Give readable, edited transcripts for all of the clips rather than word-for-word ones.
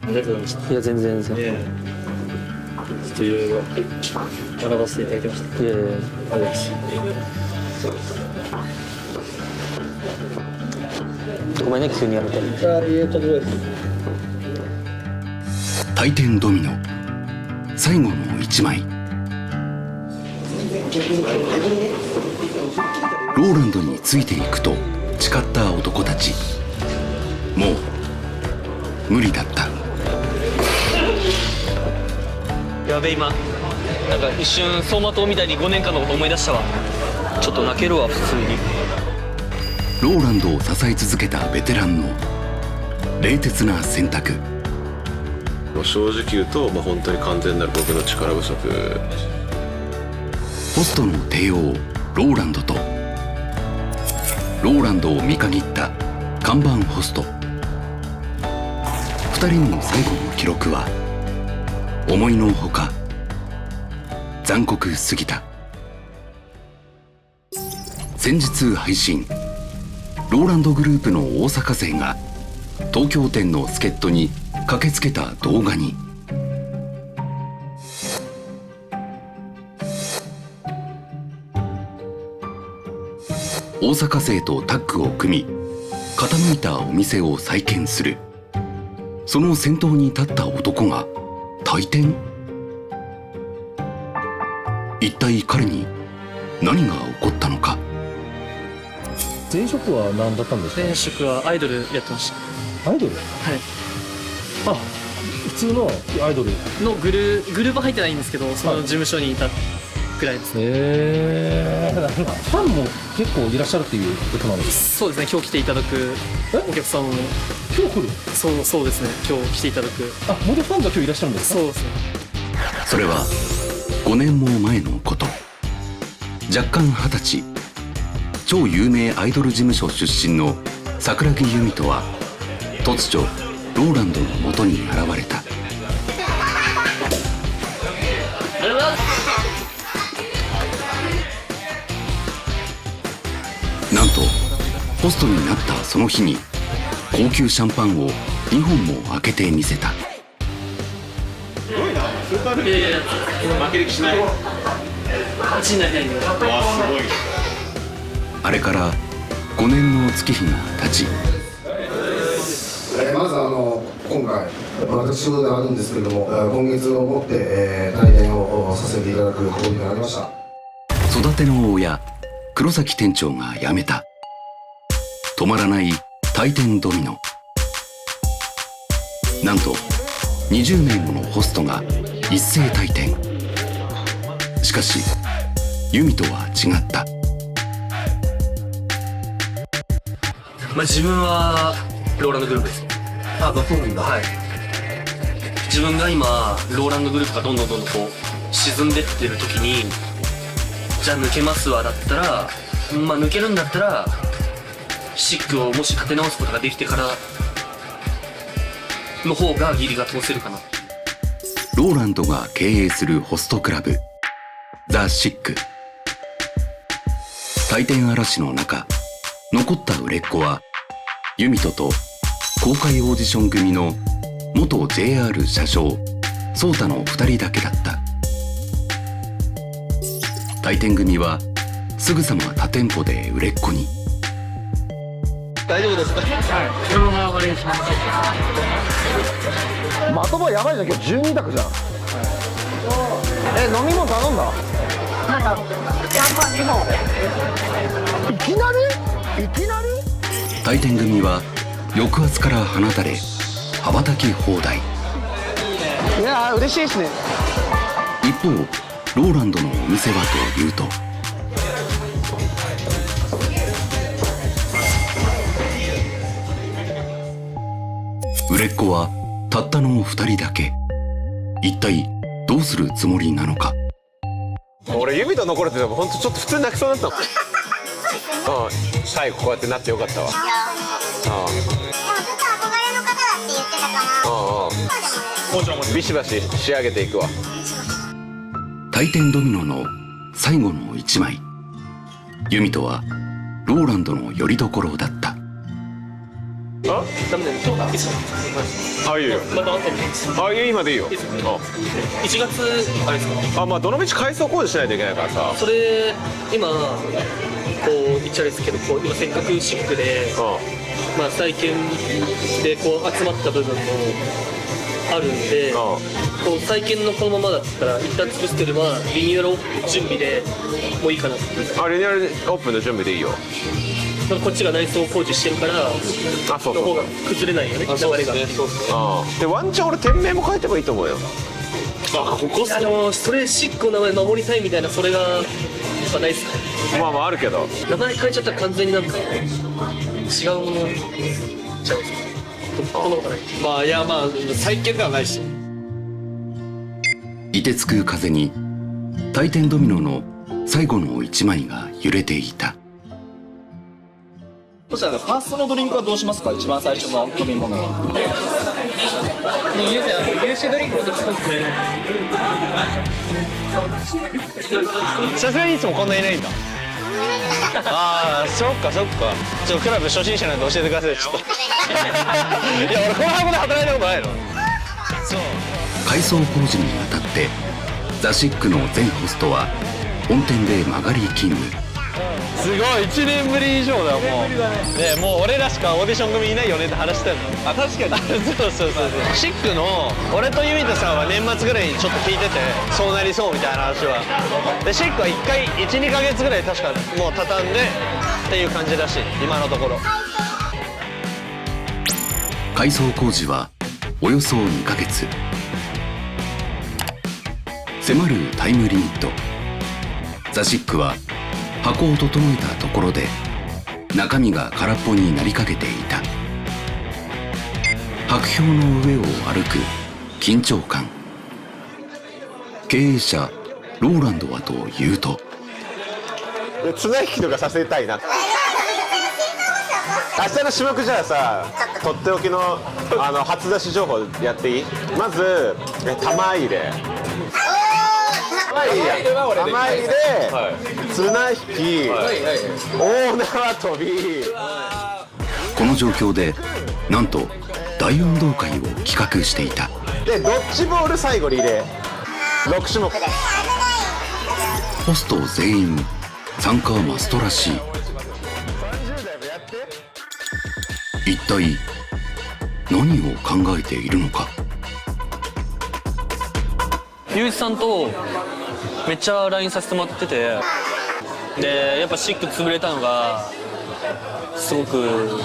ありがとうございました。いや全然全然。ちょっといろいろ学ばせていただきました。いやいやありがとうございます。ごめんね急にやめて。回転ドミノ最後の1枚。ローランドについていくと誓った男たち。もう無理だった。やべ今なんか一瞬走馬灯みたいに5年間のこと思い出したわ。ちょっと泣けるわ普通に。ローランドを支え続けたベテランの冷徹な選択。正直言うと、本当に完全なる僕の力不足。ホストの帝王ローランドとローランドを見限った看板ホスト。2人の最後の記録は思いのほか残酷すぎた。先日配信、ローランドグループの大阪勢が東京店の助っ人に駆けつけた動画に、大阪勢とタッグを組み傾いたお店を再建する。その先頭に立った男が退店。一体彼に何が起こったのか。前職は何だったんですか？前職はアイドルやってました。アイドル？はい。あ、普通のアイドルのグループ入ってないんですけど、その事務所にいたくらいですね。ファンも結構いらっしゃるっていうことなんですそうですね。今日来ていただくお客さんも今日来る？そうですね。今日来ていただく。あ、モデルファンが今日いらっしゃるんですか？そうですね。それは5年も前のこと。若干20歳、超有名アイドル事務所出身の桜木由美とは突如ローランドの元に現れた。なんとホストになったその日に高級シャンパンを2本も開けてみせた。すごいな、スーパールール負ける気しない。8になりたいんで。わあ、すごい。あれから5年の月日が経ち、まず今回私事であるんですけれども、今月をもって、退店をさせていただくことになりました。育ての親黒崎店長が辞めた。止まらない退店ドミノ。なんと20名ものホストが一斉退店。しかし由美とは違った。自分はローランドグループです。あ、そうなんだ。はい。自分が今ローランドグループがどんどんこう沈んでってる時に、じゃあ抜けますわだったら、抜けるんだったらシックをもし立て直すことができてからの方が義理が通せるかな。ローランドが経営するホストクラブザ・シック。退店嵐の中、残った売れっ子は由美と公開オーディション組の元 JR 車掌颯太の2人だけだった。退店組はすぐさま他店舗で売れっ子に。大丈夫ですか？はい。そのままお願いします。的場やばいじゃん、今日12択じゃん。飲み物頼んだ？いきなり？いきなり？退店組は抑圧から放たれ羽ばたき放題。いやー、嬉しいですね。一方ローランドのお店はというと、売れっ子はたったの2人だけ。一体どうするつもりなのか。俺指と残れてても本当ちょっと普通に泣きそうになったの。最後こうやってなってよかったわ。でもずっと憧れの方だって言ってたから。ビシバシ仕上げていくわ。退店ドミノの最後の1枚。由美とはローランドの拠り所だった。あダメだよ。いつあ、いいよ。また後で。あ、いい、今でいいよ。 1月あれですか。あ、まあどの道改装工事しないといけないからさ。それ今こう言っちゃあれですけど、こう今せっかくシックで、まあ再建でこう集まった部分もあるんで、こう再建のこのままだったら一旦潰すというよりはリニューアル準備でもういいかなって。あ、リニューアルオープンの準備でいいよ。こっちが内装工事してるからあ、そうそうの方が崩れないよね、流れが。で、ワンチャン俺店名も変えてもいいと思うよ。それシックの名前守りたいみたいな、それがやっぱないっすか。まあまああるけど。名前変えちゃったら完全になんか違うものちゃうんですか。そんなことない。まあいや、まあ再建ではないし。凍てつく風に回転ドミノの最後の一枚が揺れていた。そしたらファーストのドリンクはどうしますか？一番最初の飲み物は。有酒ドリンクをどっちかくれる。さすがにいつもこんないないんだ。ああ、そっかそっか。ちょっとクラブ初心者なんで教えてください、ちょっと。いや、俺この箱で働いたことないの。そう。改装工事にあたってザ・シックの全ホストは本店で曲がり勤務。すごい、1年ぶり以上だよ、もう。ね、もう俺らしかオーディション組いないよねって話してんの。あ、確かに。そうそうそう。シックの俺とユミトさんは年末ぐらいにちょっと聞いてて、そうなりそうみたいな話は。で、シックは1回1、2ヶ月ぐらい確かもう畳んでっていう感じだし、今のところ。改装工事はおよそ2ヶ月。迫るタイムリミット。ザ・シックは箱を整えたところで中身が空っぽになりかけていた。薄氷の上を歩く緊張感。経営者ローランドはというと、綱引きとかさせたいな。明日の種目じゃあさ、とっておきの初出し情報やっていい？まず玉入れ。玉入れ、綱引き、大縄跳び。この状況でなんと大運動会を企画していた。でドッジボール最後に入れ、6種目。ホスト全員参加マストらしい。一体何を考えているのか。ゆういちさんとめっちゃ LINE させてもらってて、でやっぱシック潰れたのがすごく、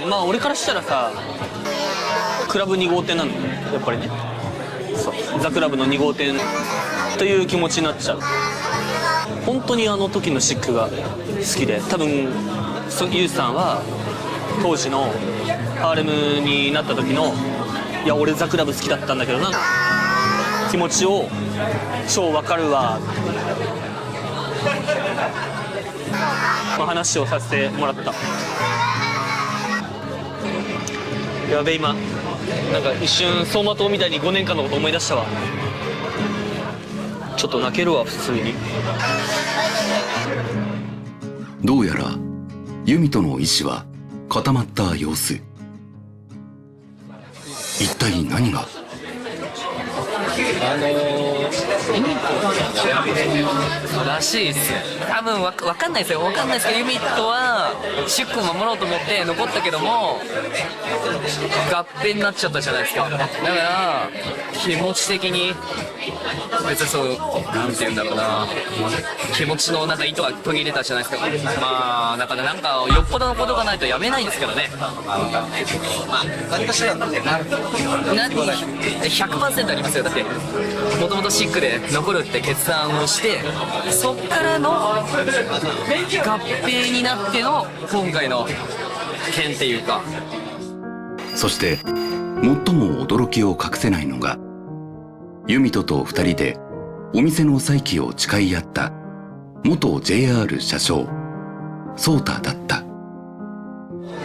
まあ俺からしたらさ、クラブ2号店なんだよね、やっぱりね。そう、ザ・クラブの2号店という気持ちになっちゃう。本当にあの時のシックが好きで、多分ゆうさんは当時のハーレムになった時の、いや俺ザ・クラブ好きだったんだけどな、気持ちを超わかるわ、まあ、話をさせてもらった。やべ、今なんか一瞬走馬灯みたいに5年間のこと思い出したわ。ちょっと泣けるわ、普通に。どうやらユミとの意志は固まった様子。一体何が。らしいっす。多分わかんないですよ。わかんないですけど、ユミットはシックを守ろうと思って残ったけども合併になっちゃったじゃないですか。だから気持ち的に別にそう、なんて言うんだろうな、気持ちのなんか糸が途切れたじゃないですか。まあだからなんかよっぽどのことがないとやめないんですけどね。何かしらなんだよな。100% ありますよ。だってもともとシックで残るって決断をして、そっからの合併になっての今回の件っていうか。そして最も驚きを隠せないのが、ユミトと2人でお店の再起を誓い合った元 JR 車掌ソータだった。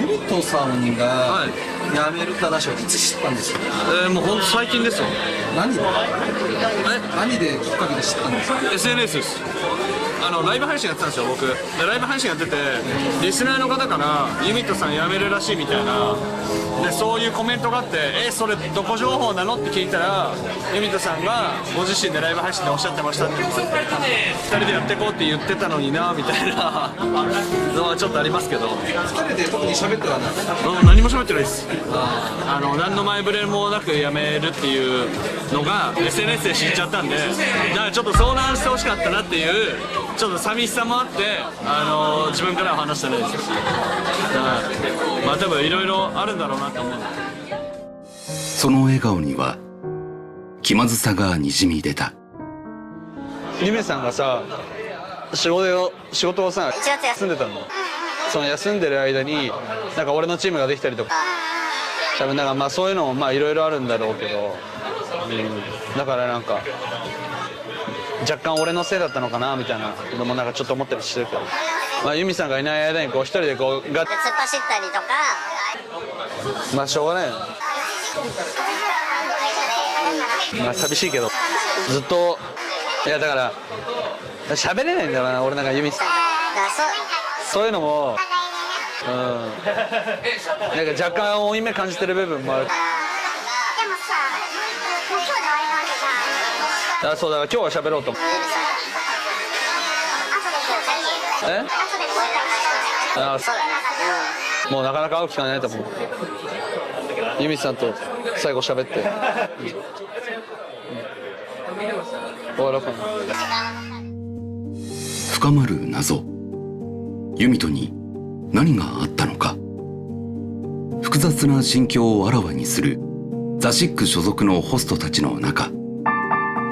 ユミトさんが辞める話をいつ知ったんですか？もうほんと最近ですよ。何できっかけで知ったんですか？ SNS です。ライブ配信やってたんですよ僕で。ライブ配信やっててリスナーの方からユミットさん辞めるらしいみたいなでそういうコメントがあってそれどこ情報なのって聞いたらユミットさんがご自身でライブ配信でおっしゃってましたって2人でやっていこうって言ってたのになみたいなのはちょっとありますけど、2人で特に喋ってはない。何も喋ってないです。何の前触れもなく辞めるっていうのが SNS で知っちゃったんで、だからちょっと相談してほしかったなっていうちょっと寂しさもあって自分からは話してないですよ。まあ多分いろいろあるんだろうなと思う。その笑顔には気まずさがにじみ出た。ゆめさんがさ仕事をさ休んでたの。その休んでる間になんか俺のチームができたりとか多分なんかまあそういうのもまあいろいろあるんだろうけど、だからなんか若干俺のせいだったのかなみたいなのもなんかちょっと思ったりしてるけど、まあユミさんがいない間にこう一人でこう突っ走ったりとかまあしょうがないよね。まあ寂しいけどずっといやだから喋れないんだろうな俺なんかユミさんそういうのもなんか若干負い目感じてる部分もある。でもさもう今日で終わりなわけじゃん。そうだから今日は喋ろうと思う。後でもう一回そうだね。もうなかなか会う機会ないと思う。ユミさんと最後喋って終わろうかな。深まる謎。ユミトに何があったのか。複雑な心境をあらわにするザシック所属のホストたちの中、ロ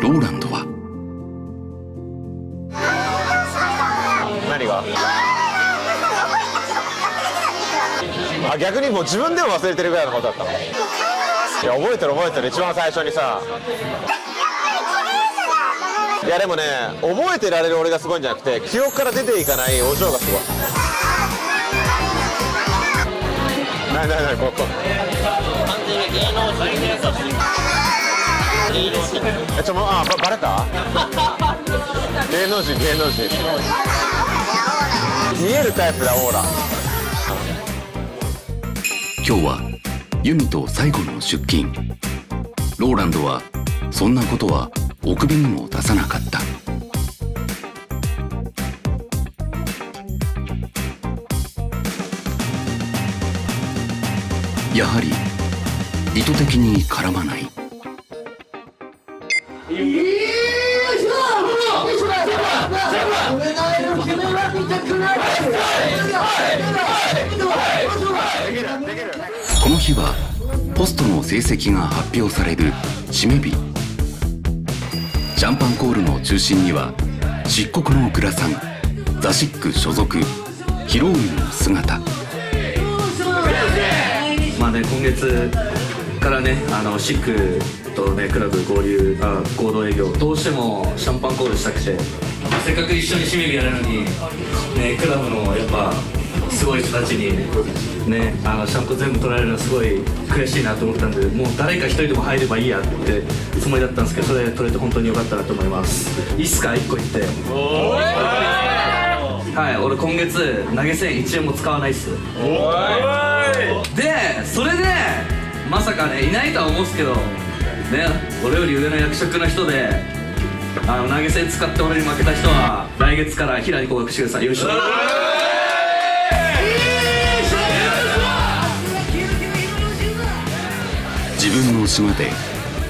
ーランドは何が逆にもう自分でも忘れてるぐらいのことだったの。いや覚えてる一番最初にさ。いやでもね覚えてられる俺がすごいんじゃなくて記憶から出ていかないお嬢がすごい。何ここバレた芸能人見えるタイプだオーラ。今日はユミと最後の出勤。ローランドはそんなことはお首にも出さなかった。やはり意図的に絡まない。この日はポストの成績が発表される締め日。シャンパンコールの中心には漆黒のグラサン、ザシック所属ヒロウィの姿。まあね、今月からねシックとねクラブ合同営業どうしてもシャンパンコールしたくて、せっかく一緒に締め日やるのにねクラブのやっぱすごい人たちにねシャンプー全部取られるのはすごい悔しいなと思ったんで、もう誰か一人でも入ればいいやってつもりだったんですけど、それ取れて本当に良かったなと思います。いいっすか1個言って。はい、俺今月投げ銭1円も使わないっす。でそれでまさかねいないとは思うんですけどね、俺より上の役職の人で投げ銭使って俺に負けた人は来月から平に合格してください。優勝。自分の島で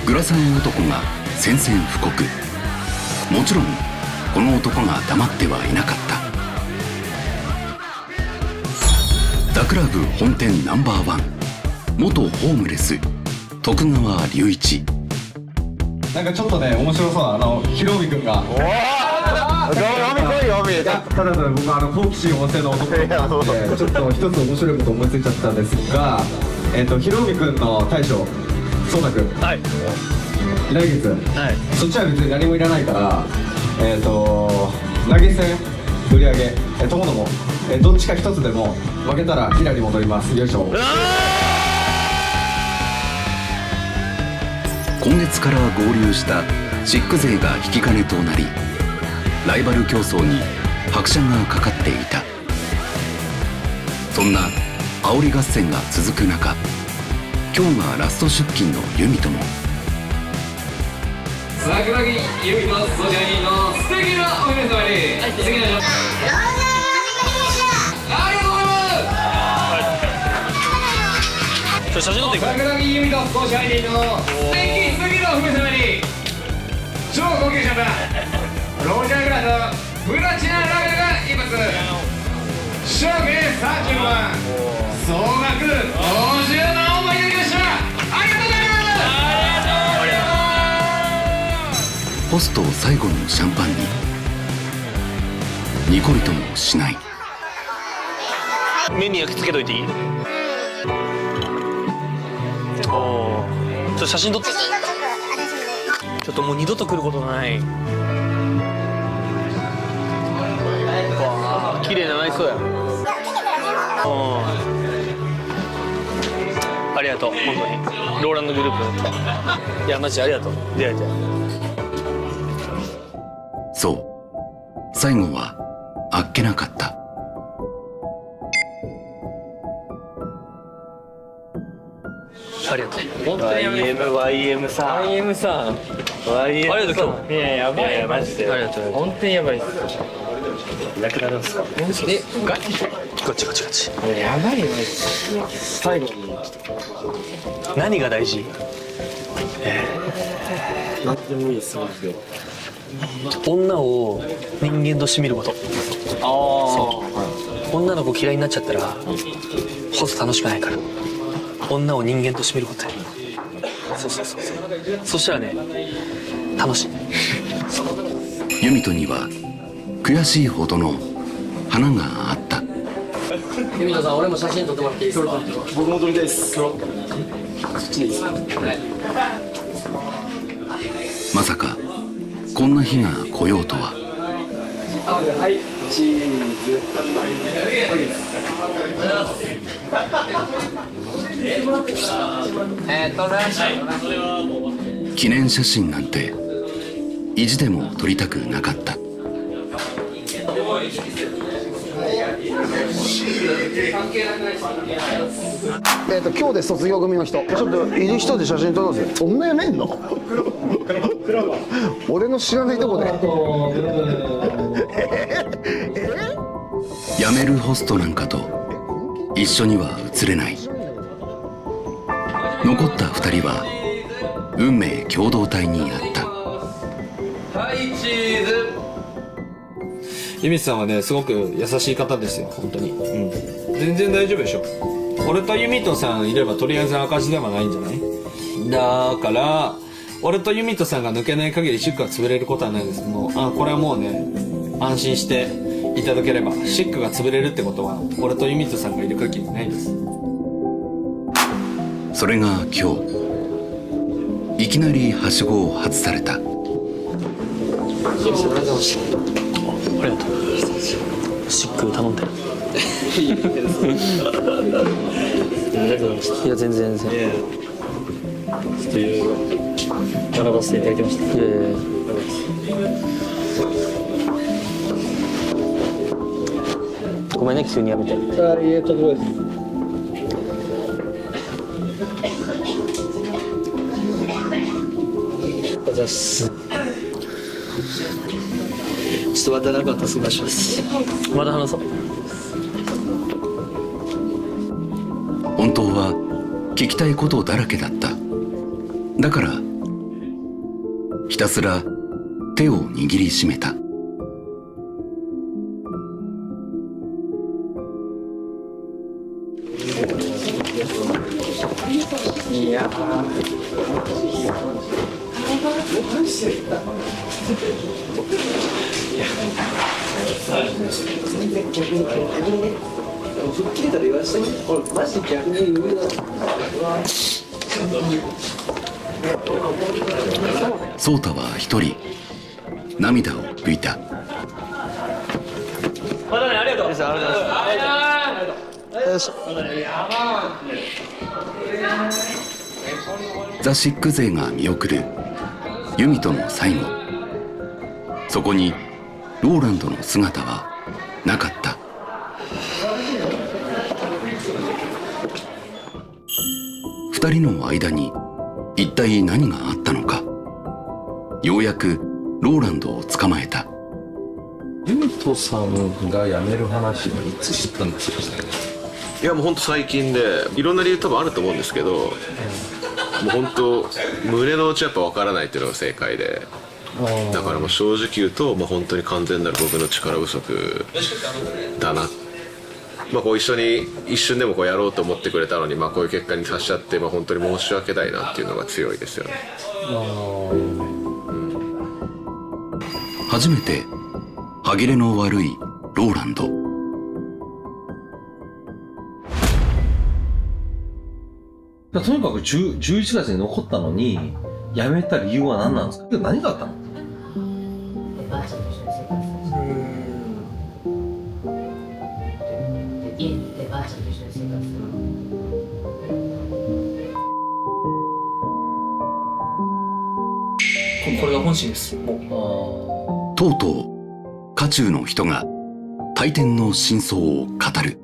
グラサン男が宣戦布告。もちろんこの男が黙ってはいなかった。ザクラブ本店No.1元ホームレス徳川隆一。なんかちょっとね面白そうなひろみくんがただ僕好奇心旺盛な男なのでちょっと一つ面白いこと思いついちゃったんですが、ひろみくんの大将そうたくん、はい、来月、はい、そっちは別に何もいらないから投げ銭売り上げともどもどっちか一つでも負けたら平に戻ります。よいしょ。今月から合流したシック勢が引き金となり、ライバル競争に拍車がかかっていた。そんな煽り合戦が続く中、今日がラスト出勤のユミトも桜木由美とそちらにの素敵なお姫様に次のありがとうございます。写真撮っていく。桜木由美とそちらにの素敵すぎるお姫様に超高級シャンパンロージャーグラスプラチナラベルが一発賞金30万総額50万をお買い上げました。ありがとうございます。ホスト最後のシャンパンにニコリともしない。目に焼き付けといていい？おお。ちょっと写真撮って。ちょっともう二度と来ることない。わあ、綺麗な内装や。ありがとう、本当に。ローランドグループ。いや、マジありがとう。出会えて。そう、最後はあっけなかった。ありがとう。本当にYM さん。YM さん。YM ありがとう、今日。いや、やばい。いや、マジで。ありがとう。本当にやばいっす。なくなるんすか？え、ガチ。やばいよ、最後に。何が大事？何でもいいです、マジで。女を人間として見ること。そう。女の子嫌いになっちゃったら、ホスト楽しくないから。女を人間として見ることや。そう。そしたらね、楽しい。ユミトには悔しいほどの花があった。ユミトさん、俺も写真撮ってもらっていいですか？僕も撮りたいです。そっちでいいですか？まさかこんな日が来ようとは。はい、チーズ。記念写真なんて意地でも撮りたくなかった。今日で卒業組の人、ちょっといる人で写真撮ろうぜ。そんなやめんの？俺の知らないとこで辞めるホストなんかと一緒には写れない。残った2人は運命共同体にあった。はい、チーズ。ユミさんはね、すごく優しい方ですよ、本当に。全然大丈夫でしょ。俺とユミトさんいればとりあえず赤字ではないんじゃない？だから俺とユミトさんが抜けない限りシックは潰れることはないです。もうこれはもうね、安心していただければ。シックが潰れるってことは俺とユミトさんがいる限りないです。それが今日いきなりはしごを外された。ありがとう。シック頼んで。いや、全然。ちょっといろいろ学ばせていただきました。ごめんね、急にやめて。いや、ちょっとです。じゃあちょっとまた何かあったらすぐ出します。まだ話そう。本当は聞きたいことだらけだった。だからひたすら手を握りしめた。いやソータは一人涙を拭いた。またね、ありがとう。ザ・シック勢が見送るユミとの最後。そこにローランドの姿はなかった。二人の間に一体何があったのか。ようやくローランドを捕まえた。ユミトさんが辞める話はいつ知ったんですか？いやもうほんと最近で、いろんな理由多分あると思うんですけど、もう本当胸の内はやっぱ分からないっていうのが正解で、だからもう正直言うと、まあ、本当に完全なる僕の力不足だな。まあ、こう一緒に一瞬でもこうやろうと思ってくれたのに、まあ、こういう結果にさしちゃって、まあ、本当に申し訳ないなっていうのが強いですよね。初めて歯切れの悪いローランド。とにかく11月に残ったのに辞めた理由は何なんですか？何があったの？ばあちゃんと一緒に生活家でばあちゃんと一緒に生活する。これが本心です。とうとう渦中の人が退店の真相を語る。